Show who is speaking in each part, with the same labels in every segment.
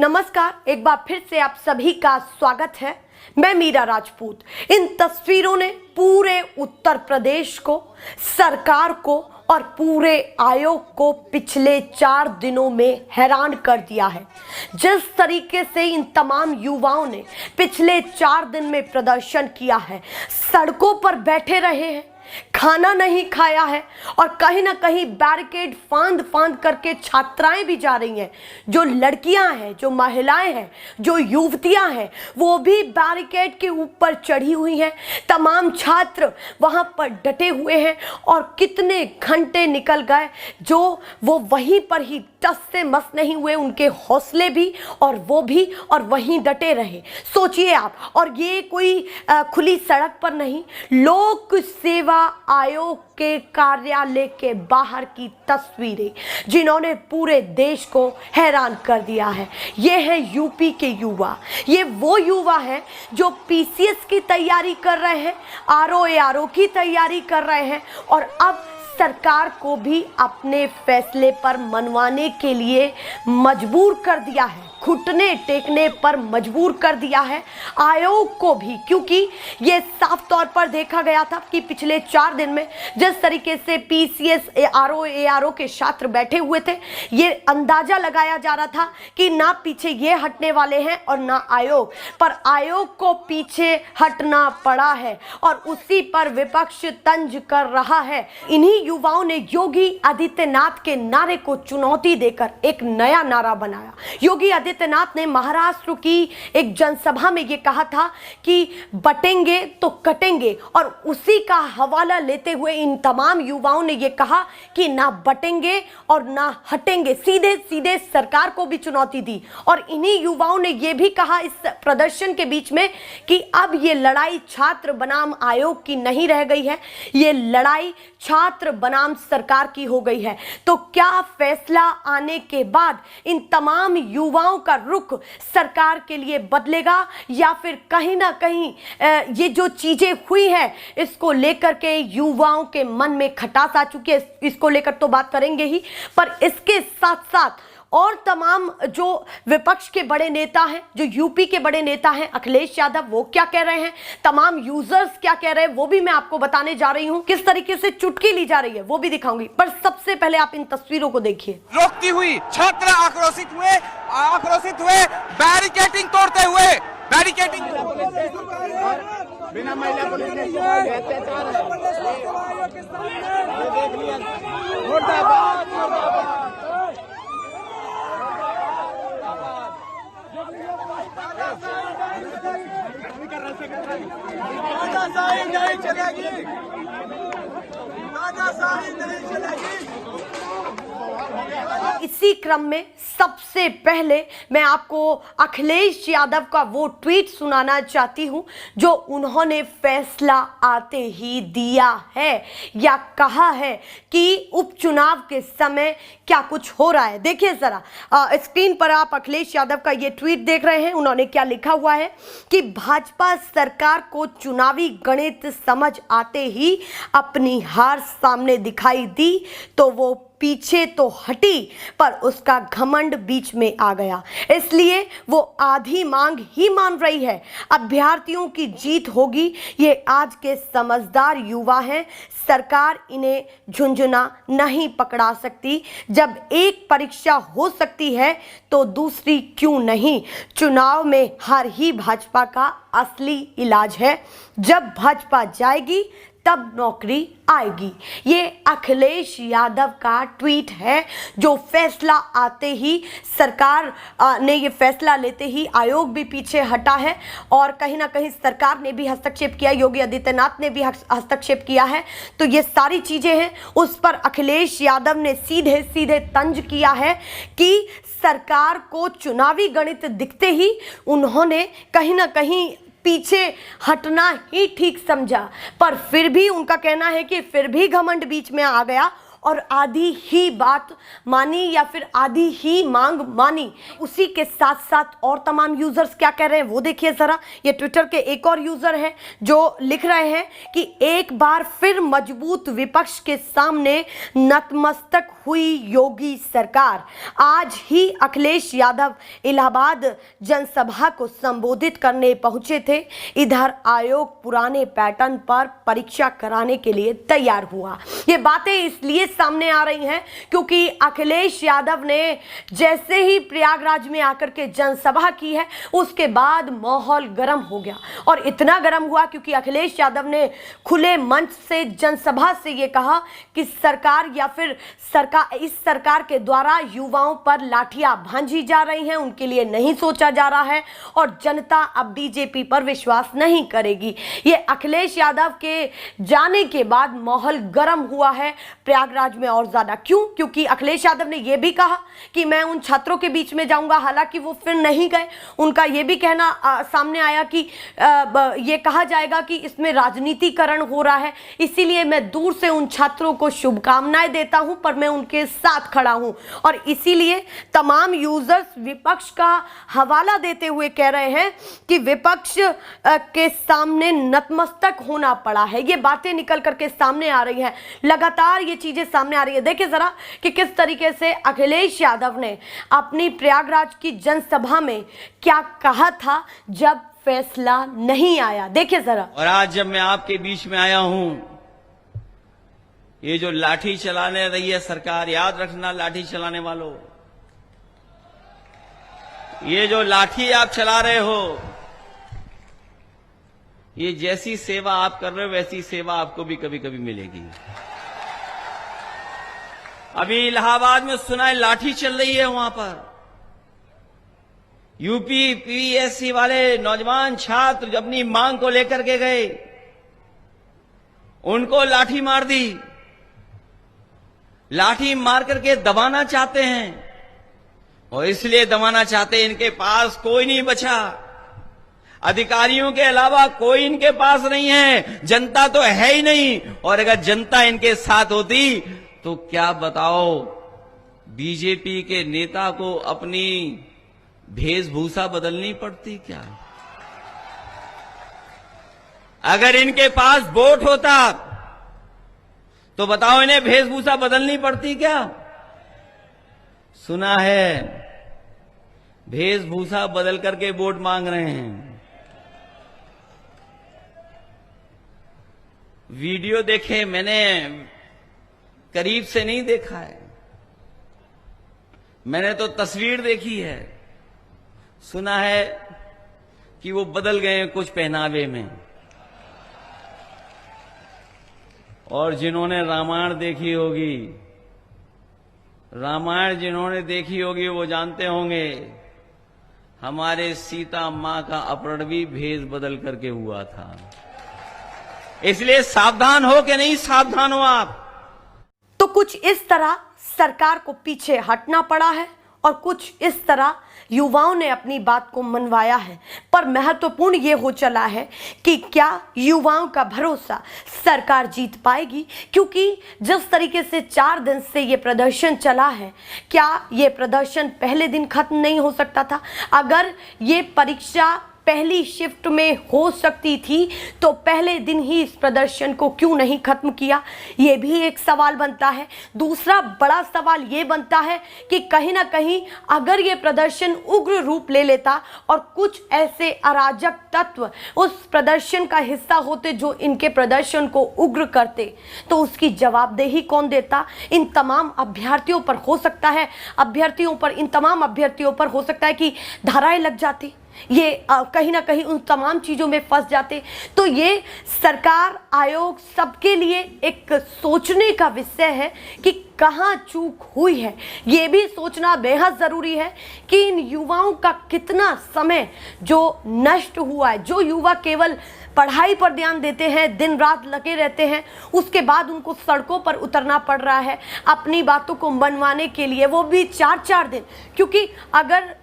Speaker 1: नमस्कार, एक बार फिर से आप सभी का स्वागत है। मैं मीरा राजपूत। इन तस्वीरों ने पूरे उत्तर प्रदेश को, सरकार को और पूरे आयोग को पिछले 4 दिनों में हैरान कर दिया है। जिस तरीके से इन तमाम युवाओं ने पिछले 4 दिन में प्रदर्शन किया है, सड़कों पर बैठे रहे हैं, खाना नहीं खाया है और कहीं ना कहीं बैरिकेड फांद फांद करके छात्राएं भी जा रही हैं। जो लड़कियां हैं, जो महिलाएं हैं, जो युवतियां हैं, वो भी बैरिकेड के ऊपर चढ़ी हुई हैं। तमाम छात्र वहां पर डटे हुए हैं और कितने घंटे निकल गए जो वो वहीं पर ही टस से मस नहीं हुए। उनके हौसले भी और वो भी और वहीं डटे रहे। सोचिए आप, और ये कोई खुली सड़क पर नहीं, लोक सेवा आयोग के कार्यालय के बाहर की तस्वीरें जिन्होंने पूरे देश को हैरान कर दिया है। ये है यूपी के युवा। ये वो युवा है जो पीसीएस की तैयारी कर रहे हैं, आरओ की तैयारी कर रहे हैं और अब सरकार को भी अपने फैसले पर मनवाने के लिए मजबूर कर दिया है, घुटने टेकने पर मजबूर कर दिया है आयोग को भी। क्योंकि ये साफ तौर पर देखा गया था कि पिछले 4 दिन में जिस तरीके से पीसीएस आरओ के छात्र बैठे हुए थे, ये अंदाजा लगाया जा रहा था कि ना पीछे ये हटने वाले हैं और ना आयोग, पर आयोग को पीछे हटना पड़ा है और उसी पर विपक्ष तंज कर रहा है। इन्हीं युवाओं ने योगी आदित्यनाथ के नारे को चुनौती देकर एक नया नारा बनाया। योगी आदित्यनाथ ने महाराष्ट्र की एक जनसभा में ये कहा था कि बटेंगे तो कटेंगे, और उसी का हवाला लेते हुए इन तमाम युवाओं ने ये कहा कि ना बटेंगे और ना हटेंगे। सीधे सीधे सरकार को भी चुनौती दी और इन्हीं युवाओं ने ये भी कहा इस प्रदर्शन के बीच में कि अब ये लड़ाई छात्र बनाम आयोग की नहीं रह गई है, ये लड़ाई छात्र बनाम सरकार की हो गई है। तो क्या फैसला आने के बाद इन तमाम युवाओं का रुख सरकार के लिए बदलेगा या फिर कहीं ना कहीं ये जो चीजें हुई है इसको लेकर के युवाओं के मन में खटास आ चुकी है। इसको लेकर तो बात करेंगे ही, पर इसके साथ साथ और तमाम जो विपक्ष के बड़े नेता हैं, जो यूपी के बड़े नेता हैं, अखिलेश यादव, वो क्या कह रहे हैं, तमाम यूजर्स क्या कह रहे हैं, वो भी मैं आपको बताने जा रही हूं। किस तरीके से चुटकी ली जा रही है वो भी दिखाऊंगी, पर सबसे पहले आप इन तस्वीरों को देखिए।
Speaker 2: रोकती हुई छात्र आक्रोशित हुए बैरिकेडिंग तोड़ते हुए बैरिकेडिंग बिना महिला पुलिस ने अत्याचार देख लिया। तानाशाही नहीं चलेगी, तानाशाही नहीं चलेगी।
Speaker 1: इसी क्रम में सबसे पहले मैं आपको अखिलेश यादव का वो ट्वीट सुनाना चाहती हूं जो उन्होंने फैसला आते ही दिया है या कहा है कि उपचुनाव के समय क्या कुछ हो रहा है। देखिए जरा, स्क्रीन पर आप अखिलेश यादव का ये ट्वीट देख रहे हैं। उन्होंने क्या लिखा हुआ है कि भाजपा सरकार को चुनावी गणित समझ आते ही अपनी हार सामने दिखाई दी तो वो पीछे तो हटी पर उसका घमंड बीच में आ गया, इसलिए वो आधी मांग ही मान रही है। अभ्यर्थियों की जीत होगी, ये आज के समझदार युवा हैं। सरकार इन्हें झुंझुना नहीं पकड़ा सकती। जब एक परीक्षा हो सकती है तो दूसरी क्यों नहीं। चुनाव में हार ही भाजपा का असली इलाज है। जब भाजपा जाएगी तब नौकरी आएगी। ये अखिलेश यादव का ट्वीट है जो फैसला आते ही सरकार ने ये फैसला लेते ही आयोग भी पीछे हटा है और कहीं ना कहीं सरकार ने भी हस्तक्षेप किया, योगी आदित्यनाथ ने भी हस्तक्षेप किया है। तो ये सारी चीजें हैं, उस पर अखिलेश यादव ने सीधे सीधे तंज किया है कि सरकार को चुनावी गणित दिखते ही उन्होंने कहीं ना कहीं पीछे हटना ही ठीक समझा। पर फिर भी उनका कहना है कि फिर भी घमंड बीच में आ गया और आधी ही बात मानी या फिर आधी ही मांग मानी। उसी के साथ साथ और तमाम यूजर्स क्या कह रहे हैं वो देखिए जरा। ये ट्विटर के एक और यूजर हैं जो लिख रहे हैं कि एक बार फिर मजबूत विपक्ष के सामने नतमस्तक हुई योगी सरकार। आज ही अखिलेश यादव इलाहाबाद जनसभा को संबोधित करने पहुंचे थे। इधर आयोग पुराने पैटर्न पर परीक्षा कराने के लिए तैयार हुआ। ये बातें इसलिए सामने आ रही हैं क्योंकि अखिलेश यादव ने जैसे ही प्रयागराज में आकर के जनसभा की है उसके बाद माहौल गर्म हो गया। और इतना गर्म हुआ क्योंकि अखिलेश यादव ने खुले मंच से जनसभा से ये कहा कि सरकार या फिर इस सरकार के द्वारा युवाओं पर लाठियां भांजी जा रही हैं, उनके लिए नहीं सोचा जा रहा है और जनता अब बीजेपी पर विश्वास नहीं करेगी। ये अखिलेश यादव के जाने के बाद माहौल गर्म हुआ है प्रयागराज में और ज्यादा। क्यों? क्योंकि अखिलेश यादव ने यह भी कहा कि मैं उन छात्रों के बीच में जाऊंगा, हालांकि वो फिर नहीं गए। उनका यह भी कहना सामने आया कि ये कहा जाएगा कि इसमें राजनीतिकरण हो रहा है, इसीलिए मैं दूर से उन छात्रों को शुभकामनाएं देता हूं पर मैं उनके साथ खड़ा हूं। और इसीलिए तमाम यूजर्स विपक्ष का हवाला देते हुए कह रहे हैं कि विपक्ष के सामने नतमस्तक होना पड़ा है। ये बातें निकल करके सामने आ रही हैं, लगातार ये चीजें सामने आ रही है। देखिए जरा कि किस तरीके से अखिलेश यादव ने अपनी प्रयागराज की जनसभा में क्या कहा था जब फैसला नहीं आया। देखिए जरा।
Speaker 3: और आज जब मैं आपके बीच में आया हूं, ये जो लाठी चलाने रही है सरकार, याद रखना लाठी चलाने वालों, ये जो लाठी आप चला रहे हो, ये जैसी सेवा आप कर रहे हो वैसी सेवा आपको भी कभी कभी मिलेगी। अभी इलाहाबाद में सुना है लाठी चल रही है, वहां पर यूपी पीएससी वाले नौजवान छात्र अपनी मांग को लेकर के गए, उनको लाठी मार दी, लाठी मार करके दबाना चाहते हैं। और इसलिए दबाना चाहते हैं, इनके पास कोई नहीं बचा, अधिकारियों के अलावा कोई इनके पास नहीं है, जनता तो है ही नहीं। और अगर जनता इनके साथ होती तो क्या बताओ, बीजेपी के नेता को अपनी वेशभूषा बदलनी पड़ती क्या? अगर इनके पास वोट होता तो बताओ इन्हें वेशभूषा बदलनी पड़ती क्या? सुना है वेशभूषा बदल करके वोट मांग रहे हैं। वीडियो देखे मैंने, करीब से नहीं देखा है, मैंने तो तस्वीर देखी है। सुना है कि वो बदल गए हैं कुछ पहनावे में। और जिन्होंने रामायण देखी होगी, रामायण जिन्होंने देखी होगी वो जानते होंगे हमारे सीता मां का अपहरण भी भेष बदल करके हुआ था। इसलिए सावधान हो कि नहीं सावधान हो आप?
Speaker 1: तो कुछ इस तरह सरकार को पीछे हटना पड़ा है और कुछ इस तरह युवाओं ने अपनी बात को मनवाया है। पर महत्वपूर्ण ये हो चला है कि क्या युवाओं का भरोसा सरकार जीत पाएगी? क्योंकि जिस तरीके से 4 दिन से ये प्रदर्शन चला है, क्या ये प्रदर्शन पहले दिन खत्म नहीं हो सकता था? अगर ये परीक्षा पहली शिफ्ट में हो सकती थी तो पहले दिन ही इस प्रदर्शन को क्यों नहीं खत्म किया? ये भी एक सवाल बनता है। दूसरा बड़ा सवाल ये बनता है कि कहीं ना कहीं अगर ये प्रदर्शन उग्र रूप ले लेता और कुछ ऐसे अराजक तत्व उस प्रदर्शन का हिस्सा होते जो इनके प्रदर्शन को उग्र करते, तो उसकी जवाबदेही कौन देता? इन तमाम अभ्यर्थियों पर हो सकता है, इन तमाम अभ्यर्थियों पर हो सकता है कि धाराएं लग जाती, ये कहीं ना कहीं उन तमाम चीज़ों में फंस जाते। तो ये सरकार, आयोग सबके लिए एक सोचने का विषय है कि कहाँ चूक हुई है। ये भी सोचना बेहद ज़रूरी है कि इन युवाओं का कितना समय जो नष्ट हुआ है, जो युवा केवल पढ़ाई पर ध्यान देते हैं, दिन रात लगे रहते हैं, उसके बाद उनको सड़कों पर उतरना पड़ रहा है अपनी बातों को मनवाने के लिए, वो भी 4-4 दिन। क्योंकि अगर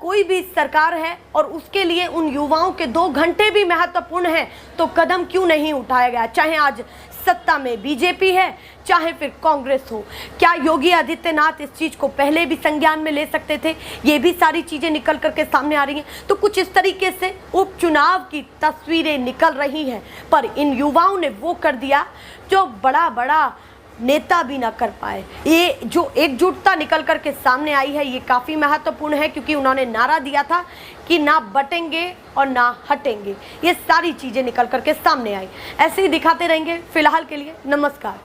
Speaker 1: कोई भी सरकार है और उसके लिए उन युवाओं के 2 घंटे भी महत्वपूर्ण हैं तो कदम क्यों नहीं उठाया गया? चाहे आज सत्ता में बीजेपी है चाहे फिर कांग्रेस हो। क्या योगी आदित्यनाथ इस चीज को पहले भी संज्ञान में ले सकते थे? ये भी सारी चीजें निकल करके सामने आ रही हैं। तो कुछ इस तरीके से उपचुनाव की तस्वीरें निकल रही हैं, पर इन युवाओं ने वो कर दिया जो बड़ा बड़ा नेता भी ना कर पाए। ये जो एकजुटता निकल करके सामने आई है ये काफ़ी महत्वपूर्ण है, क्योंकि उन्होंने नारा दिया था कि ना बटेंगे और ना हटेंगे। ये सारी चीज़ें निकल करके सामने आई। ऐसे ही दिखाते रहेंगे। फिलहाल के लिए नमस्कार।